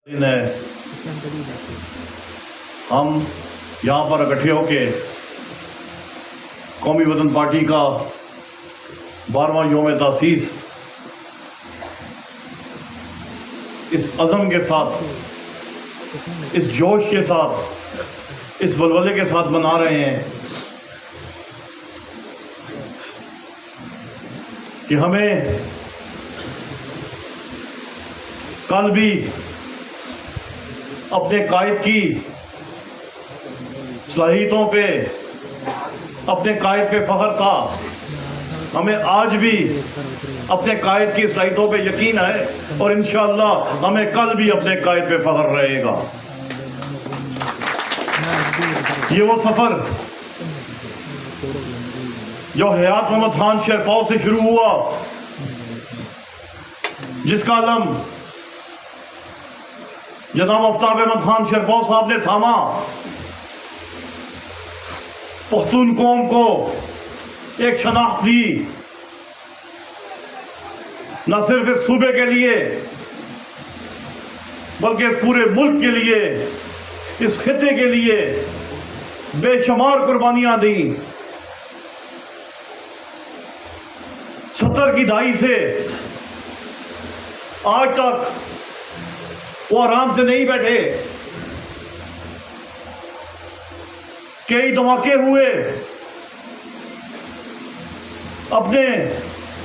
हम यहाँ पर इकट्ठे होके कौमी वतन पार्टी का 12वां योम तासीस इस अज़म के साथ, इस जोश के साथ, इस वलवले के साथ मना रहे हैं कि हमें कल भी अपने कायद की सलाहियतों पे, अपने कायद पे फख्र था। हमें आज भी अपने कायद की सलाहियतों पे यकीन है और इंशाअल्लाह हमें कल भी अपने कायद पे फख्र रहेगा। ये वो सफ़र जो हयात मोहम्मद खान शेरपाव से शुरू हुआ, जिसका अलम जनाब आफ्ताब अहमद खान शेरपाव साहब ने थामा, पख्तून कौम को एक शनाख्त दी, न सिर्फ इस सूबे के लिए बल्कि इस पूरे मुल्क के लिए, इस खिते के लिए बेशुमार कुर्बानियां दी। 70 की दहाई से आज तक वो आराम से नहीं बैठे। कई धमाके हुए, अपने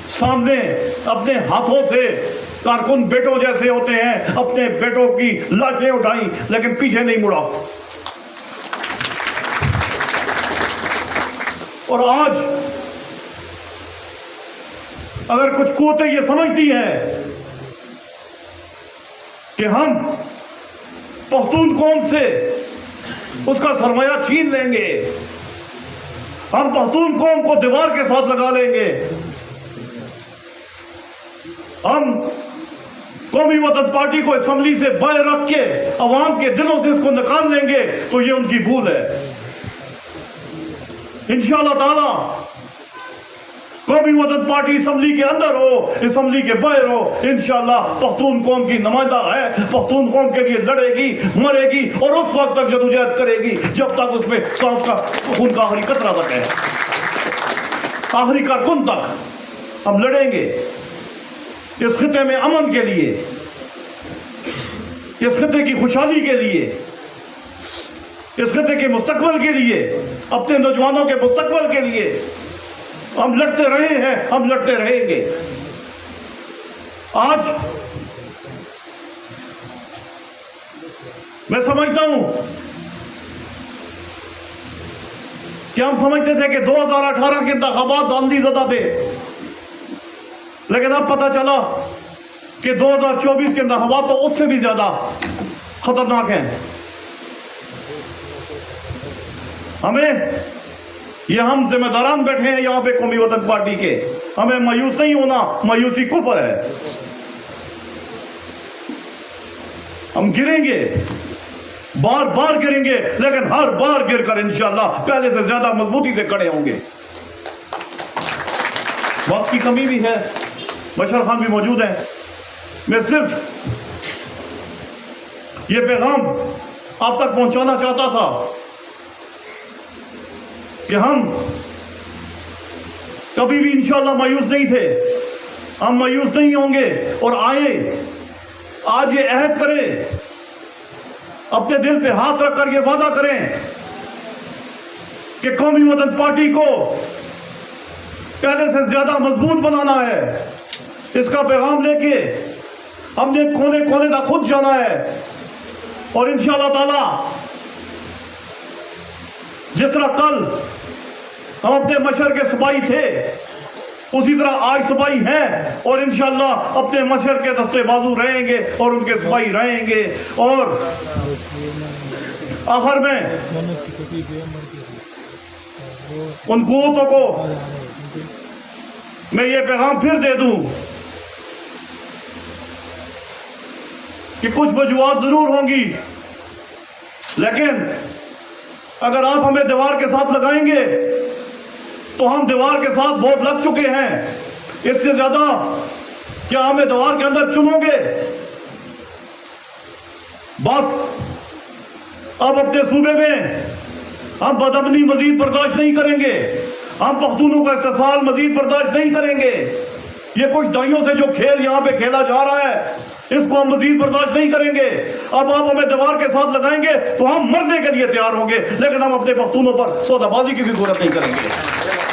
सामने अपने हाथों से कारकुन बेटों जैसे होते हैं, अपने बेटों की लाशें उठाई लेकिन पीछे नहीं मुड़ा। और आज अगर कुछ कुव्वतें ये समझती हैं कि हम पख्तून कौम से उसका सरमाया छीन लेंगे, हम पख्तून कौम को दीवार के साथ लगा लेंगे, हम कौमी वतन पार्टी को असेंबली से बाहर रख के अवाम के दिलों से इसको निकाल लेंगे, तो ये उनकी भूल है। इंशाअल्लाह ताला कौमी वतन पार्टी असेंबली के अंदर हो, असेंबली के बाहर हो, इंशाअल्लाह पख्तून कौम की नुमाइंदा है, पख्तून कौम के लिए लड़ेगी, मरेगी और उस वक्त तक जदोजहद करेगी जब तक उसमें सांस का खून का आखिरी कतरा तक है, आखिरी कारकुन तक हम लड़ेंगे इस खिते में अमन के लिए, इस खिते की खुशहाली के लिए, इस खिते के मुस्तकबिल के लिए, अपने नौजवानों के मुस्तकबिल के लिए। हम लड़ते रहे हैं, हम लड़ते रहेंगे। आज मैं समझता हूं कि हम समझते थे कि 2018 के इंतखाबात आंधीज़दा थे, लेकिन अब पता चला कि 2024 के इंतखाबात तो उससे भी ज्यादा खतरनाक हैं। हमें हम जिम्मेदारान बैठे हैं यहाँ पे कौमी वतन पार्टी के, हमें मायूस नहीं होना, मायूसी कुफ्र है। हम गिरेंगे, बार बार गिरेंगे, लेकिन हर बार गिरकर इंशाअल्लाह पहले से ज्यादा मजबूती से खड़े होंगे। वक्त की कमी भी है, बशर खान भी मौजूद है। मैं सिर्फ ये पैगाम आप तक पहुंचाना चाहता था कि हम कभी भी इंशाअल्लाह मायूस नहीं थे, हम मायूस नहीं होंगे। और आए आज ये अहद करें, अपने दिल पे हाथ रखकर ये वादा करें कि कौमी वतन पार्टी को पहले से ज्यादा मजबूत बनाना है। इसका पैगाम लेके हमने कोने कोने तक खुद जाना है और इंशाअल्लाह ताला जिस तरह कल हम अपने मशर के सिपाही थे, उसी तरह आज सिपाही हैं और इंशाअल्लाह अपने मशर के दस्ते बाजू रहेंगे और उनके सिपाही रहेंगे। और आखिर में उन कुव्वतों को मैं ये पैगाम फिर दे दूं कि कुछ वजूहात जरूर होंगी, लेकिन अगर आप हमें दीवार के साथ लगाएंगे तो हम दीवार के साथ बहुत लग चुके हैं। इससे ज्यादा क्या हमें दीवार के अंदर चुनोगे? बस अब अपने सूबे में हम बदअमनी मजीद बर्दाश्त नहीं करेंगे, हम पख्तूनों का इस्तेसाल मजीद बर्दाश्त नहीं करेंगे। ये कुछ दहाइयों से जो खेल यहाँ पे खेला जा रहा है, इसको हम मजीद बर्दाश्त नहीं करेंगे। अब आप हमें दीवार के साथ लगाएंगे तो हम मरने के लिए तैयार होंगे, लेकिन हम अपने पख्तूनों पर सौदाबाजी की भी जरूरत नहीं करेंगे।